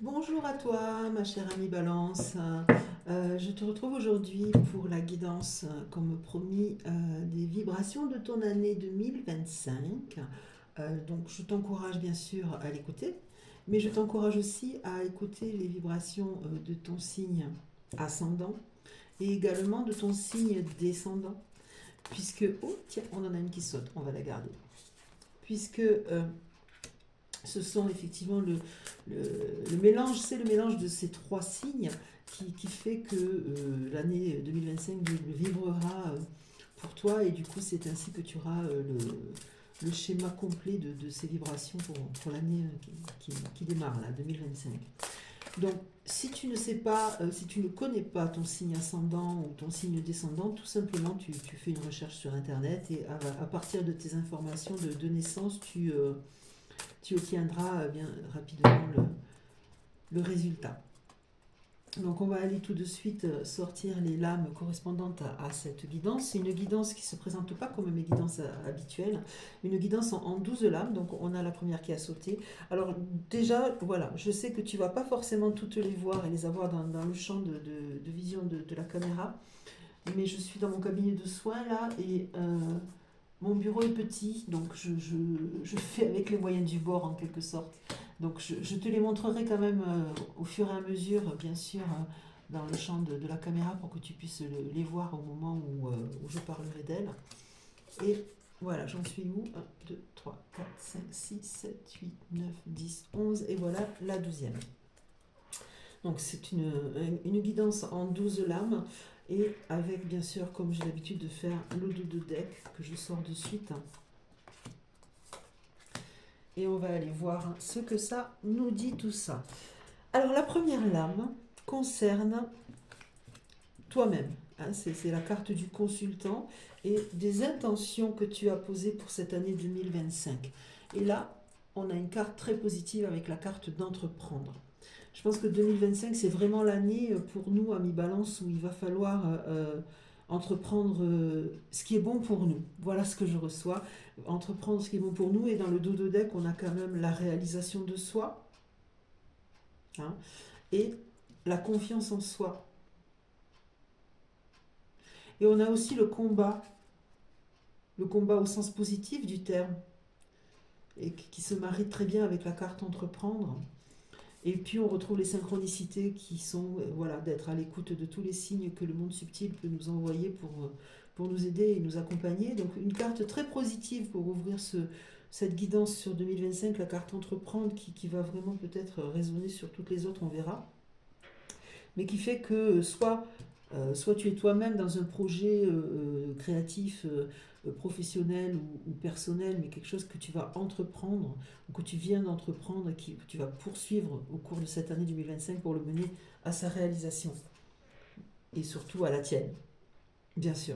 Bonjour à toi, ma chère amie Balance. Je te retrouve aujourd'hui pour la guidance, comme promis, des vibrations de ton année 2025. Donc, je t'encourage bien sûr à l'écouter, mais je t'encourage aussi à écouter les vibrations de ton signe ascendant et également de ton signe descendant. Puisque, oh tiens, on en a une qui saute, on va la garder. Puisque ce sont effectivement le mélange, c'est le mélange de ces trois signes qui fait que l'année 2025 vibrera pour toi et du coup c'est ainsi que tu auras le schéma complet de ces vibrations pour l'année qui démarre là, 2025. Donc si tu ne sais pas, si tu ne connais pas ton signe ascendant ou ton signe descendant, tout simplement tu fais une recherche sur internet et à partir de tes informations de naissance, tu obtiendras bien rapidement le résultat. Donc on va aller tout de suite sortir les lames correspondantes à cette guidance. C'est une guidance qui ne se présente pas comme mes guidances habituelles, une guidance en 12 lames. Donc on a la première qui a sauté. Alors déjà, voilà, je sais que tu ne vas pas forcément toutes les voir et les avoir dans le champ de vision de la caméra, mais je suis dans mon cabinet de soins là et mon bureau est petit, donc je fais avec les moyens du bord en quelque sorte. Donc je te les montrerai quand même au fur et à mesure, bien sûr, dans le champ de la caméra pour que tu puisses les voir au moment où je parlerai d'elles. Et voilà, j'en suis où? 1, 2, 3, 4, 5, 6, 7, 8, 9, 10, 11 et voilà la 12e. Donc c'est une guidance en 12 lames et avec bien sûr, comme j'ai l'habitude de faire, le dos de deck que je sors de suite. Et on va aller voir ce que ça nous dit tout ça. Alors la première lame concerne toi-même. Hein, c'est la carte du consultant et des intentions que tu as posées pour cette année 2025. Et là, on a une carte très positive avec la carte d'entreprendre. Je pense que 2025, c'est vraiment l'année pour nous, amis Balance, où il va falloir entreprendre ce qui est bon pour nous. Voilà ce que je reçois. Entreprendre ce qui est bon pour nous. Et dans le dos de deck, on a quand même la réalisation de soi, hein, et la confiance en soi. Et on a aussi le combat au sens positif du terme, et qui se marie très bien avec la carte entreprendre. Et puis on retrouve les synchronicités qui sont voilà, d'être à l'écoute de tous les signes que le monde subtil peut nous envoyer pour nous aider et nous accompagner. Donc une carte très positive pour ouvrir cette guidance sur 2025, la carte entreprendre qui va vraiment peut-être résonner sur toutes les autres, on verra. Mais qui fait que soit tu es toi-même dans un projet créatif, professionnel ou personnel, mais quelque chose que tu vas entreprendre ou que tu viens d'entreprendre et que tu vas poursuivre au cours de cette année 2025 pour le mener à sa réalisation et surtout à la tienne, bien sûr.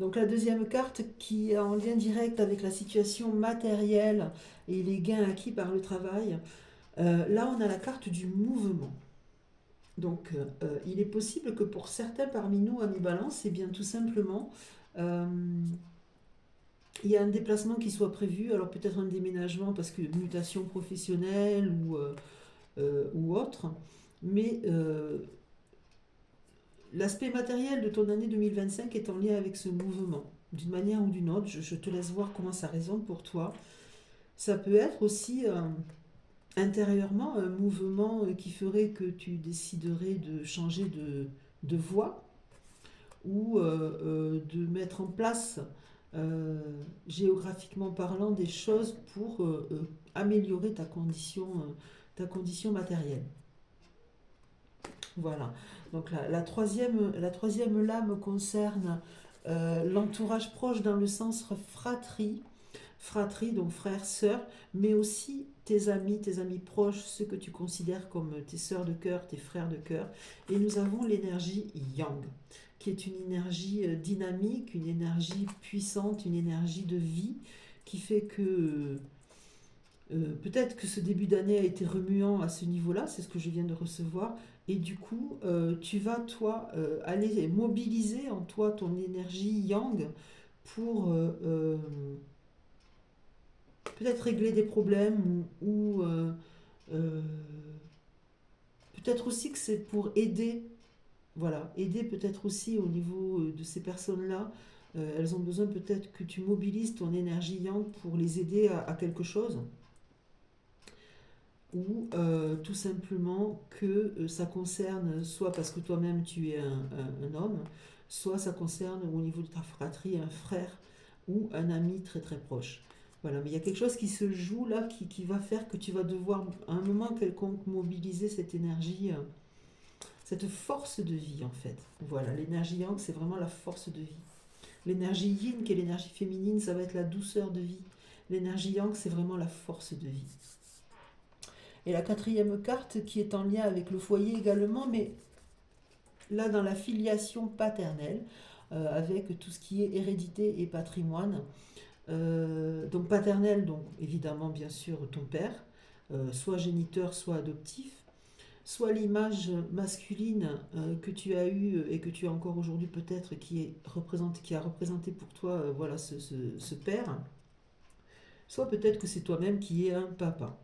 Donc la deuxième carte qui est en lien direct avec la situation matérielle et les gains acquis par le travail, là on a la carte du mouvement. Donc, il est possible que pour certains parmi nous, amis balance, c'est bien tout simplement, euh, il y a un déplacement qui soit prévu, alors peut-être un déménagement parce que mutation professionnelle ou autre, mais l'aspect matériel de ton année 2025 est en lien avec ce mouvement. D'une manière ou d'une autre, je te laisse voir comment ça résonne pour toi. Ça peut être aussi intérieurement un mouvement qui ferait que tu déciderais de changer de voie ou de mettre en place, euh, géographiquement parlant, des choses pour améliorer ta condition matérielle. Voilà. Donc la troisième lame concerne l'entourage proche dans le sens fratrie. Fratrie, donc frère, sœur, mais aussi tes amis proches, ceux que tu considères comme tes sœurs de cœur, tes frères de cœur. Et nous avons l'énergie yang, qui est une énergie dynamique, une énergie puissante, une énergie de vie, qui fait que peut-être que ce début d'année a été remuant à ce niveau-là, c'est ce que je viens de recevoir, et du coup, tu vas, toi, aller mobiliser en toi ton énergie yang pour peut-être régler des problèmes ou peut-être aussi que c'est pour aider, voilà, aider peut-être aussi au niveau de ces personnes-là. Elles ont besoin peut-être que tu mobilises ton énergie yang pour les aider à quelque chose, ou tout simplement que ça concerne soit parce que toi-même tu es un homme, soit ça concerne au niveau de ta fratrie un frère ou un ami très très proche. Voilà, mais il y a quelque chose qui se joue là qui va faire que tu vas devoir à un moment quelconque mobiliser cette énergie, cette force de vie en fait. Voilà, l'énergie yang c'est vraiment la force de vie. L'énergie yin qui est l'énergie féminine ça va être la douceur de vie. L'énergie yang c'est vraiment la force de vie. Et la quatrième carte qui est en lien avec le foyer également, mais là dans la filiation paternelle, avec tout ce qui est hérédité et patrimoine. Donc paternel, donc évidemment bien sûr ton père, soit géniteur, soit adoptif, soit l'image masculine que tu as eue et que tu as encore aujourd'hui peut-être qui a représenté pour toi voilà ce père, soit peut-être que c'est toi-même qui es un papa.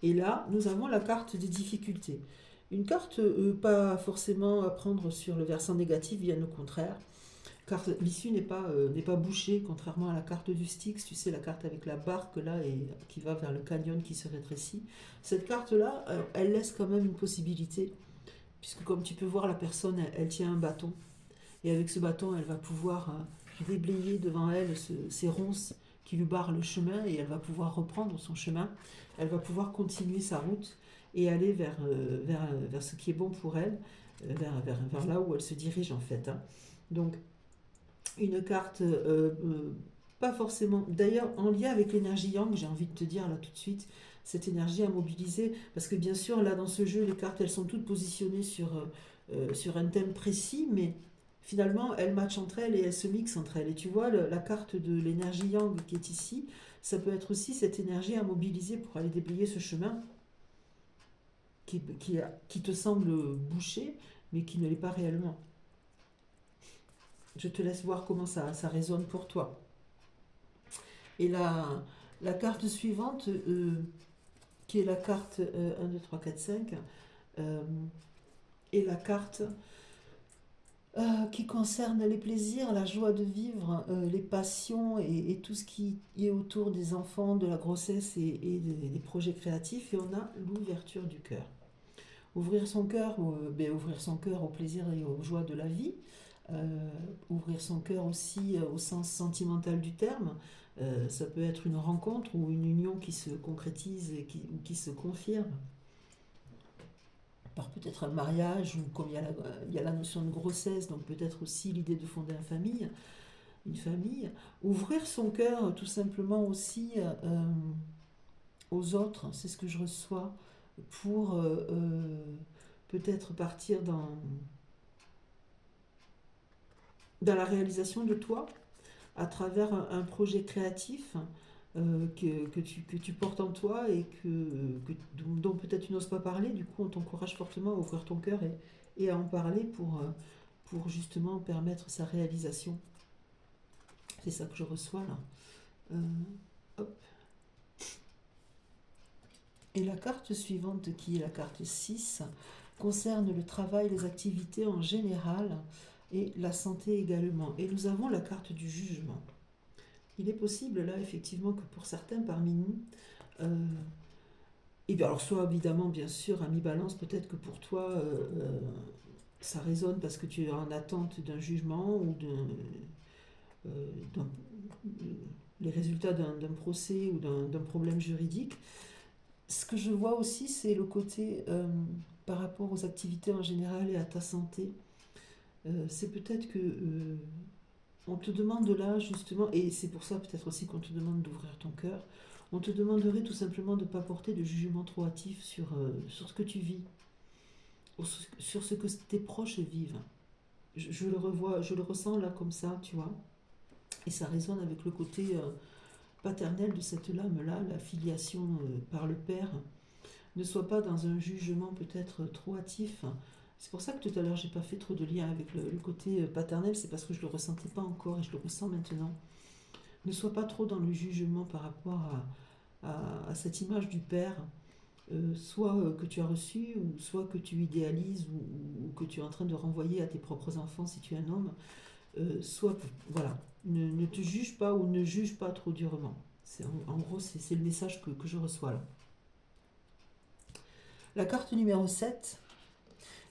Et là, nous avons la carte des difficultés. Une carte pas forcément à prendre sur le versant négatif, bien au contraire. Car l'issue n'est pas bouchée, contrairement à la carte du Styx, tu sais, la carte avec la barque là et qui va vers le canyon qui se rétrécit. Cette carte-là, elle laisse quand même une possibilité, puisque comme tu peux voir, la personne, elle tient un bâton. Et avec ce bâton, elle va pouvoir déblayer devant elle ces ronces qui lui barrent le chemin et elle va pouvoir reprendre son chemin. Elle va pouvoir continuer sa route et aller vers ce qui est bon pour elle, vers là où elle se dirige en fait. Hein. Donc, une carte pas forcément. D'ailleurs, en lien avec l'énergie yang, j'ai envie de te dire là tout de suite, cette énergie à mobiliser, parce que bien sûr, là dans ce jeu, les cartes, elles sont toutes positionnées sur un thème précis, mais finalement, elles matchent entre elles et elles se mixent entre elles. Et tu vois, la carte de l'énergie yang qui est ici, ça peut être aussi cette énergie à mobiliser pour aller déblayer ce chemin qui te semble bouché, mais qui ne l'est pas réellement. Je te laisse voir comment ça résonne pour toi. Et la carte suivante, qui est la carte 1, 2, 3, 4, 5, est la carte qui concerne les plaisirs, la joie de vivre, les passions et tout ce qui est autour des enfants, de la grossesse et des projets créatifs. Et on a l'ouverture du cœur. Ouvrir son cœur au plaisir et aux joies de la vie. Ouvrir son cœur aussi au sens sentimental du terme. Ça peut être une rencontre ou une union qui se concrétise et qui se confirme par peut-être un mariage, ou comme il y a la notion de grossesse, donc peut-être aussi l'idée de fonder une famille. Ouvrir son cœur tout simplement aussi aux autres, c'est ce que je reçois, pour peut-être partir dans la réalisation de toi à travers un projet créatif que tu portes en toi et dont peut-être tu n'oses pas parler. Du coup, on t'encourage fortement à ouvrir ton cœur et à en parler pour justement permettre sa réalisation. C'est ça que je reçois là. Hop. Et la carte suivante, qui est la carte 6, concerne le travail, les activités en général et la santé également. Et nous avons la carte du jugement. Il est possible là effectivement que pour certains parmi nous, et bien alors soit évidemment bien sûr ami balance, peut-être que pour toi ça résonne parce que tu es en attente d'un jugement ou d'un les résultats d'un procès ou d'un problème juridique. Ce que je vois aussi, c'est le côté par rapport aux activités en général et à ta santé. C'est peut-être que on te demande là justement, et c'est pour ça peut-être aussi qu'on te demande d'ouvrir ton cœur, on te demanderait tout simplement de ne pas porter de jugement trop hâtif sur ce que tu vis, ou sur ce que tes proches vivent. Je le revois, je le ressens là comme ça, tu vois, et ça résonne avec le côté paternel de cette lame-là, la filiation par le père. Ne sois pas dans un jugement peut-être trop hâtif. C'est pour ça que tout à l'heure j'ai pas fait trop de lien avec le côté paternel, c'est parce que je le ressentais pas encore et je le ressens maintenant. Ne sois pas trop dans le jugement par rapport à cette image du père soit que tu as reçu, ou soit que tu idéalises, ou que tu es en train de renvoyer à tes propres enfants si tu es un homme, soit, voilà, ne te juge pas ou ne juge pas trop durement. En gros, c'est le message que je reçois là. La carte numéro 7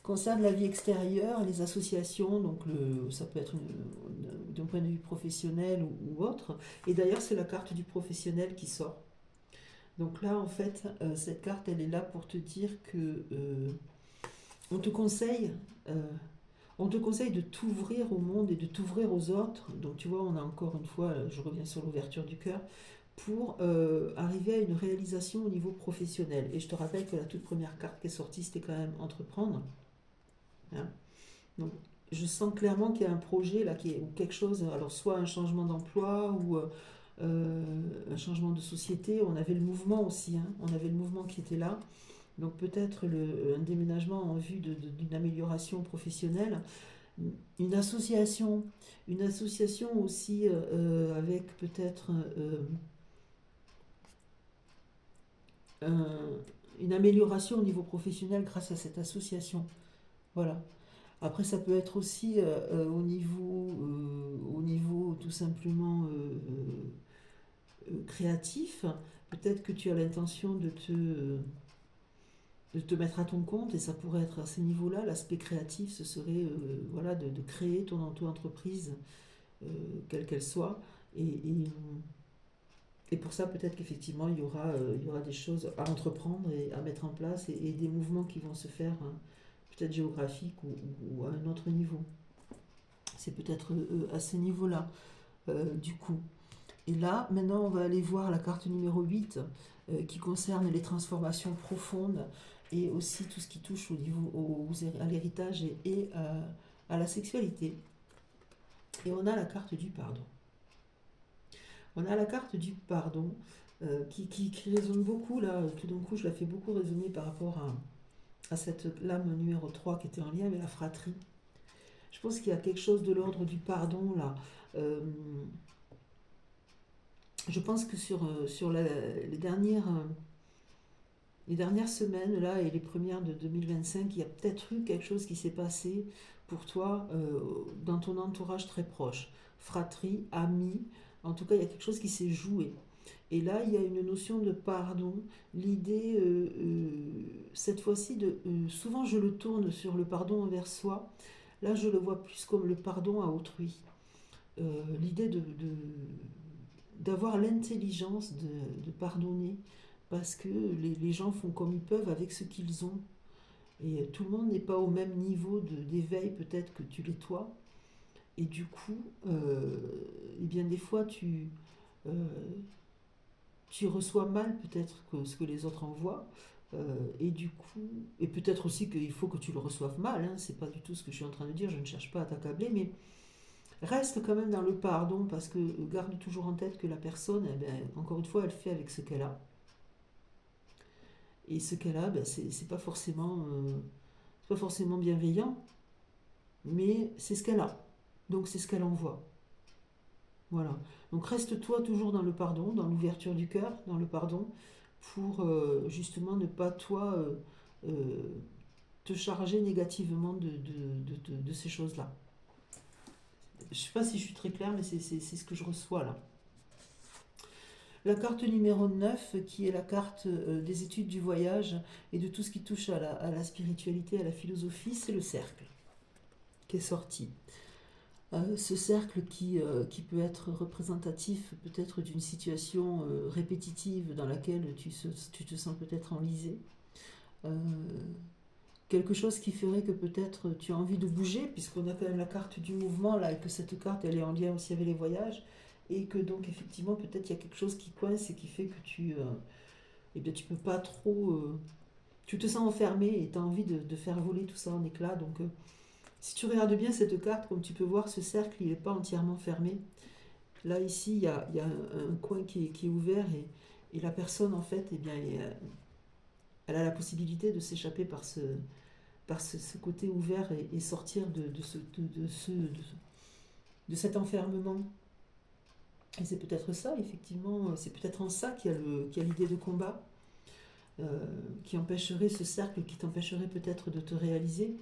concerne la vie extérieure, les associations, donc ça peut être d'un point de vue professionnel ou autre. Et d'ailleurs, c'est la carte du professionnel qui sort. Donc là, en fait, cette carte, elle est là pour te dire que on te conseille, euh, on te conseille de t'ouvrir au monde et de t'ouvrir aux autres. Donc tu vois, on a encore une fois, je reviens sur l'ouverture du cœur, pour arriver à une réalisation au niveau professionnel. Et je te rappelle que la toute première carte qui est sortie, c'était quand même entreprendre. Hein. Donc je sens clairement qu'il y a un projet là, ou quelque chose, alors soit un changement d'emploi ou un changement de société. On avait le mouvement aussi, hein. On avait le mouvement qui était là. Donc peut-être un déménagement en vue d'une amélioration professionnelle, une association, une association aussi avec peut-être un- une amélioration au niveau professionnel grâce à cette association. Voilà. Après, ça peut être aussi au niveau tout simplement créatif. Peut-être que tu as l'intention de te mettre à ton compte et ça pourrait être à ce niveau-là. L'aspect créatif, ce serait voilà, de créer ton auto-entreprise, quelle qu'elle soit. Et pour ça, peut-être qu'effectivement, il y aura des choses à entreprendre et à mettre en place et des mouvements qui vont se faire, hein, peut-être géographiques ou à un autre niveau. C'est peut-être à ce niveau-là, du coup. Et là, maintenant, on va aller voir la carte numéro 8 qui concerne les transformations profondes et aussi tout ce qui touche à l'héritage et à la sexualité. Et on a la carte du pardon. On a la carte du pardon qui résonne beaucoup, là, tout d'un coup, je la fais beaucoup résonner par rapport à cette lame numéro 3 qui était en lien avec la fratrie. Je pense qu'il y a quelque chose de l'ordre du pardon, là. Euh, je pense que sur les dernières semaines, là, et les premières de 2025, il y a peut-être eu quelque chose qui s'est passé pour toi dans ton entourage très proche. Fratrie, amis, en tout cas, il y a quelque chose qui s'est joué. Et là, il y a une notion de pardon. L'idée, cette fois-ci, souvent je le tourne sur le pardon envers soi. Là, je le vois plus comme le pardon à autrui. L'idée d'avoir l'intelligence de pardonner parce que les gens font comme ils peuvent avec ce qu'ils ont. Et tout le monde n'est pas au même niveau d'éveil peut-être que tu l'es toi. Et du coup, eh bien des fois euh, tu reçois mal peut-être que ce que les autres envoient. Et du coup, et peut-être aussi qu'il faut que tu le reçoives mal, hein, c'est pas du tout ce que je suis en train de dire, je ne cherche pas à t'accabler, mais reste quand même dans le pardon parce que garde toujours en tête que la personne, eh ben, encore une fois, elle fait avec ce qu'elle a. Et ce qu'elle a, ben, c'est pas forcément bienveillant, mais c'est ce qu'elle a. Donc c'est ce qu'elle envoie. Voilà. Donc reste-toi toujours dans le pardon, dans l'ouverture du cœur, dans le pardon, pour justement ne pas toi euh, te charger négativement de ces choses-là. Je ne sais pas si je suis très claire, mais c'est ce que je reçois là. La carte numéro 9, qui est la carte des études du voyage et de tout ce qui touche à la spiritualité, à la philosophie, c'est le cercle qui est sorti. Ce cercle qui peut être représentatif peut-être d'une situation répétitive dans laquelle tu te sens peut-être enlisé. Euh, Quelque chose qui ferait que peut-être tu as envie de bouger, puisqu'on a quand même la carte du mouvement là, et que cette carte elle est en lien aussi avec les voyages, et que donc effectivement peut-être il y a quelque chose qui coince et qui fait que eh bien, tu peux pas trop... tu te sens enfermé et tu as envie de faire voler tout ça en éclats. Donc si tu regardes bien cette carte, comme tu peux voir, ce cercle il n'est pas entièrement fermé. Là ici il y a un coin qui est ouvert et la personne en fait, eh bien, elle a la possibilité de s'échapper ce côté ouvert et sortir de cet enfermement. Et c'est peut-être ça, effectivement, c'est peut-être en ça qu'il y a l'idée de combat. qui empêcherait ce cercle, qui t'empêcherait peut-être de te réaliser.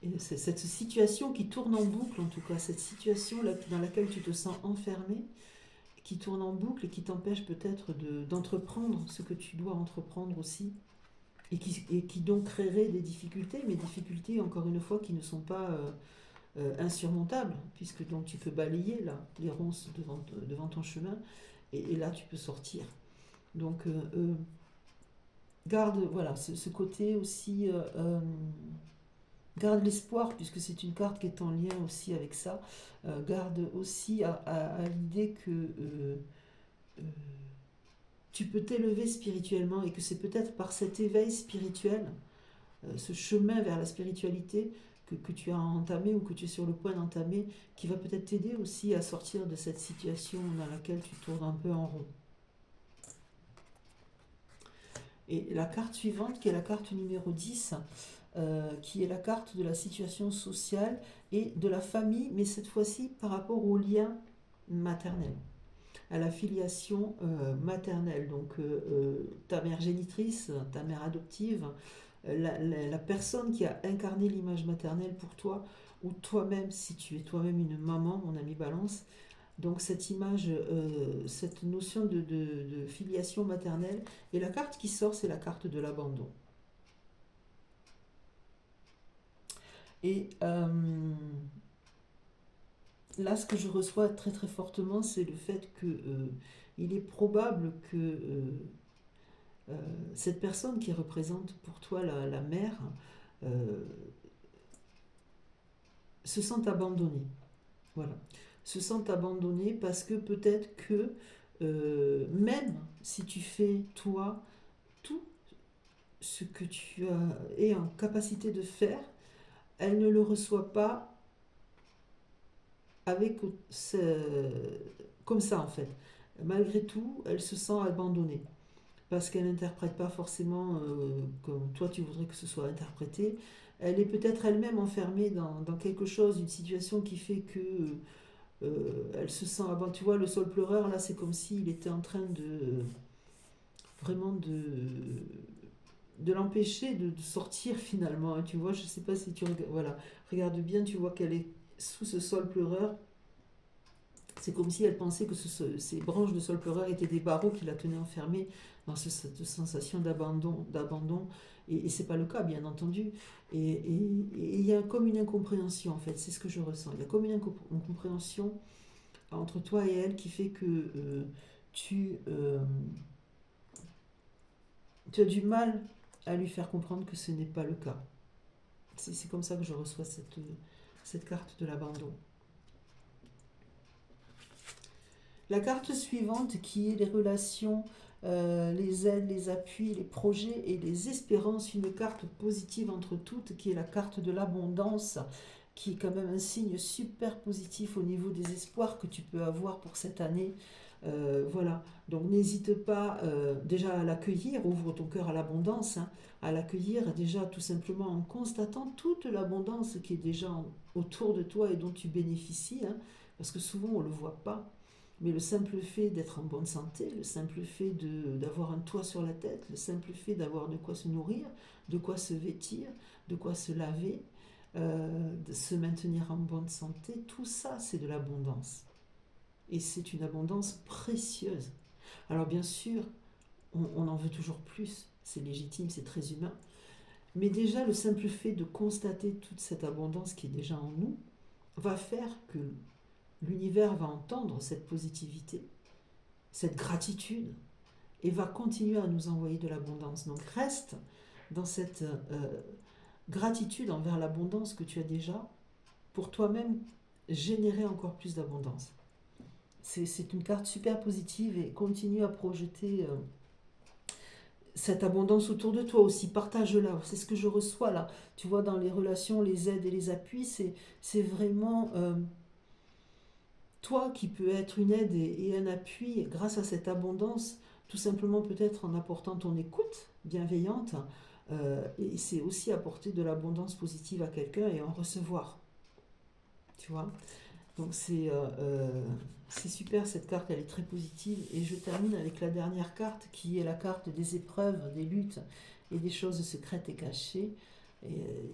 Et c'est cette situation qui tourne en boucle, en tout cas, cette situation dans laquelle tu te sens enfermé, qui tourne en boucle et qui t'empêche peut-être d'entreprendre ce que tu dois entreprendre aussi, et qui donc créerait des difficultés, mais difficultés, encore une fois, qui ne sont pas insurmontables, puisque donc tu peux balayer là, les ronces devant ton chemin, et là tu peux sortir. Donc, garde voilà, ce côté aussi, garde l'espoir, puisque c'est une carte qui est en lien aussi avec ça. Garde aussi à l'idée que euh, tu peux t'élever spirituellement et que c'est peut-être par cet éveil spirituel, ce chemin vers la spiritualité que tu as entamé ou que tu es sur le point d'entamer, qui va peut-être t'aider aussi à sortir de cette situation dans laquelle tu tournes un peu en rond. Et la carte suivante, qui est la carte numéro 10, qui est la carte de la situation sociale et de la famille, mais cette fois-ci par rapport au lien maternel, à la filiation maternelle. Donc ta mère génitrice, ta mère adoptive, la personne qui a incarné l'image maternelle pour toi, ou toi-même, si tu es toi-même une maman, mon ami Balance. Donc cette image, cette notion de filiation maternelle, et la carte qui sort, c'est la carte de l'abandon. Et là, ce que je reçois très très fortement, c'est le fait que il est probable que euh, cette personne qui représente pour toi la mère euh, se sent abandonnée. Voilà. Se sent abandonnée parce que peut-être que même si tu fais toi tout ce que tu es en capacité de faire, elle ne le reçoit pas avec comme ça en fait. Malgré tout, elle se sent abandonnée parce qu'elle n'interprète pas forcément comme toi tu voudrais que ce soit interprété. Elle est peut-être elle-même enfermée dans quelque chose, une situation qui fait que elle se sent abandonnée. Tu vois, le sol pleureur, là, c'est comme s'il était en train de vraiment de l'empêcher de sortir finalement. Et tu vois, je sais pas si tu regardes, voilà, regarde bien, tu vois qu'elle est sous ce sol pleureur. C'est comme si elle pensait que ces branches de sol pleureur étaient des barreaux qui la tenaient enfermée dans cette sensation d'abandon. Et c'est pas le cas, bien entendu. Et il y a comme une incompréhension, en fait. C'est ce que je ressens. Il y a comme une incompréhension entre toi et elle qui fait que tu, euh, tu as du mal à lui faire comprendre que ce n'est pas le cas. C'est comme ça que je reçois cette carte de l'abandon. La carte suivante qui est les relations, les aides, les appuis, les projets et les espérances, une carte positive entre toutes qui est la carte de l'abondance, qui est quand même un signe super positif au niveau des espoirs que tu peux avoir pour cette année. Voilà, donc n'hésite pas déjà à l'accueillir, ouvre ton cœur à l'abondance, hein, à l'accueillir déjà tout simplement en constatant toute l'abondance qui est déjà autour de toi et dont tu bénéficies, hein, parce que souvent on ne le voit pas. Mais le simple fait d'être en bonne santé, le simple fait d'avoir un toit sur la tête, le simple fait d'avoir de quoi se nourrir, de quoi se vêtir, de quoi se laver, de se maintenir en bonne santé, tout ça c'est de l'abondance. Et c'est une abondance précieuse. Alors bien sûr, on en veut toujours plus, c'est légitime, c'est très humain. Mais déjà, le simple fait de constater toute cette abondance qui est déjà en nous va faire que l'univers va entendre cette positivité, cette gratitude, et va continuer à nous envoyer de l'abondance. Donc reste dans cette gratitude envers l'abondance que tu as déjà pour toi-même générer encore plus d'abondance. C'est une carte super positive et continue à projeter cette abondance autour de toi aussi. Partage-la. C'est ce que je reçois là. Tu vois, dans les relations, les aides et les appuis, c'est vraiment toi qui peux être une aide et un appui grâce à cette abondance, tout simplement peut-être en apportant ton écoute bienveillante. Et c'est aussi apporter de l'abondance positive à quelqu'un et en recevoir. Tu vois. Donc c'est super, cette carte, elle est très positive. Et je termine avec la dernière carte, qui est la carte des épreuves, des luttes et des choses secrètes et cachées.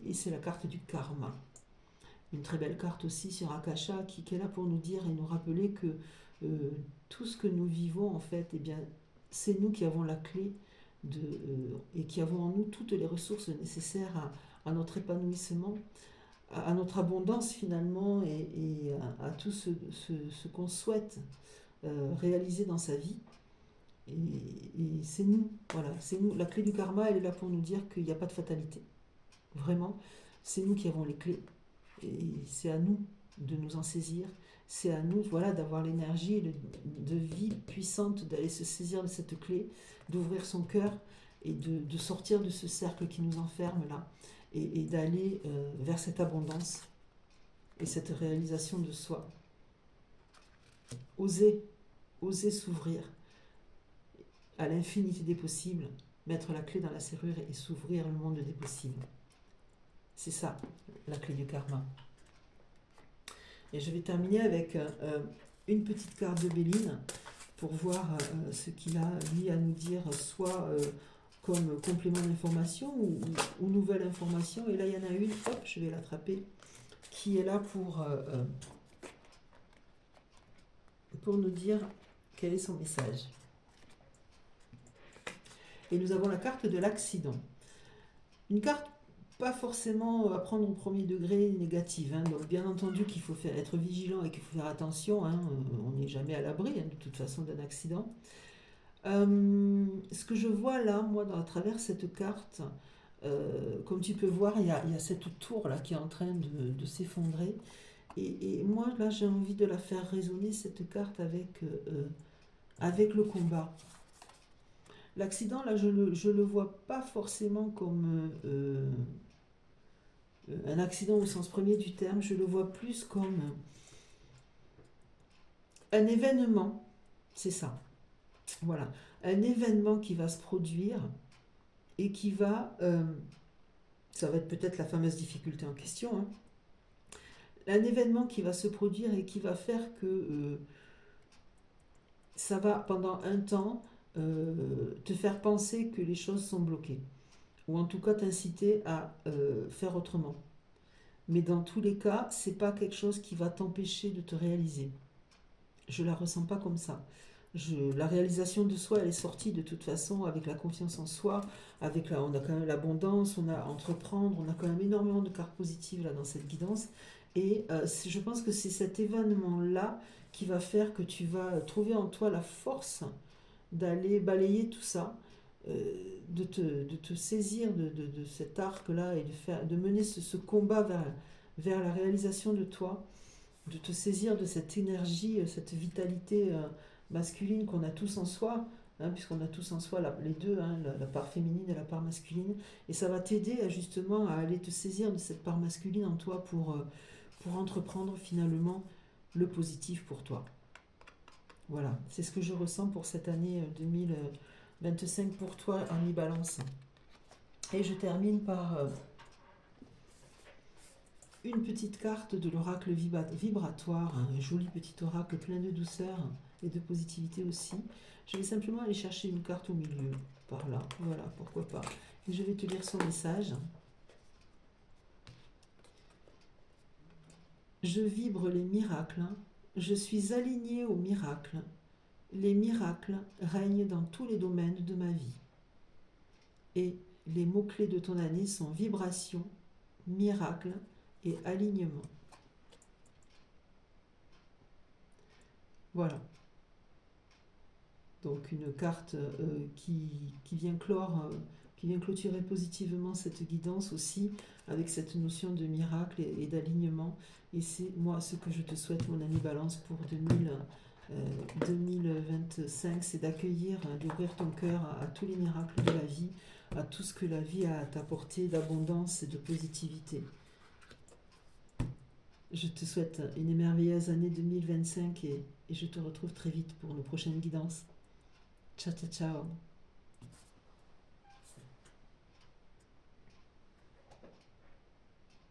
Et c'est la carte du karma. Une très belle carte aussi sur Akasha, qui est là pour nous dire et nous rappeler que euh, tout ce que nous vivons, en fait, eh bien, c'est nous qui avons la clé et qui avons en nous toutes les ressources nécessaires à notre épanouissement, à notre abondance finalement, et à tout ce qu'on souhaite réaliser dans sa vie. Et c'est nous, voilà, c'est nous. La clé du karma, elle est là pour nous dire qu'il n'y a pas de fatalité. Vraiment, c'est nous qui avons les clés. Et c'est à nous de nous en saisir. C'est à nous, voilà, d'avoir l'énergie de vie puissante, d'aller se saisir de cette clé, d'ouvrir son cœur et de sortir de ce cercle qui nous enferme là, et d'aller vers cette abondance et cette réalisation de soi. Oser, oser s'ouvrir à l'infinité des possibles, mettre la clé dans la serrure et s'ouvrir le monde des possibles. C'est ça, la clé du karma. Et je vais terminer avec une petite carte de Béline pour voir ce qu'il a, lui, à nous dire, soit comme complément d'information ou nouvelle information. Et là, il y en a une, hop, je vais l'attraper, qui est là pour nous dire quel est son message. Et nous avons la carte de l'accident. Une carte pas forcément à prendre au premier degré négative. Hein. Donc bien entendu qu'il faut être vigilant et qu'il faut faire attention. Hein. On n'est jamais à l'abri de toute façon d'un accident. Ce que je vois là, moi, à travers cette carte, comme tu peux voir, il y a cette tour là qui est en train de s'effondrer. Et moi, là, j'ai envie de la faire résonner, cette carte, avec le combat. L'accident, là, je le vois pas forcément comme un accident au sens premier du terme, je le vois plus comme un événement, c'est ça. Voilà, un événement qui va se produire et qui va, ça va être peut-être la fameuse difficulté en question, hein, un événement qui va se produire et qui va faire que ça va pendant un temps te faire penser que les choses sont bloquées, ou en tout cas t'inciter à faire autrement. Mais dans tous les cas, c'est pas quelque chose qui va t'empêcher de te réaliser. Je la ressens pas comme ça. La réalisation de soi, elle est sortie de toute façon avec la confiance en soi, on a quand même l'abondance, on a entreprendre, on a quand même énormément de cartes positives là dans cette guidance. Et je pense que c'est cet événement-là qui va faire que tu vas trouver en toi la force d'aller balayer tout ça, de te saisir de cet arc-là et de mener ce combat vers la réalisation de toi, de te saisir de cette énergie, cette vitalité masculine qu'on a tous en soi, hein, puisqu'on a tous en soi les deux, hein, la part féminine et la part masculine, et ça va t'aider justement à aller te saisir de cette part masculine en toi pour entreprendre finalement le positif pour toi. Voilà, c'est ce que je ressens pour cette année 2025 pour toi en mi-balance. Et je termine par une petite carte de l'oracle vibratoire, un joli petit oracle plein de douceur et de positivité aussi. Je vais simplement aller chercher une carte au milieu, par là, voilà, pourquoi pas. Et je vais te lire son message. Je vibre les miracles, je suis aligné aux miracles. Les miracles règnent dans tous les domaines de ma vie. Et les mots-clés de ton année sont vibration, miracle et alignement. Voilà. Donc une carte qui vient clôturer positivement cette guidance aussi, avec cette notion de miracle et d'alignement. Et c'est moi ce que je te souhaite, mon ami Balance, pour 2025, c'est d'accueillir, d'ouvrir ton cœur à tous les miracles de la vie, à tout ce que la vie a à t'apporter d'abondance et de positivité. Je te souhaite une merveilleuse année 2025 et je te retrouve très vite pour nos prochaines guidances. Ciao, ciao, ciao.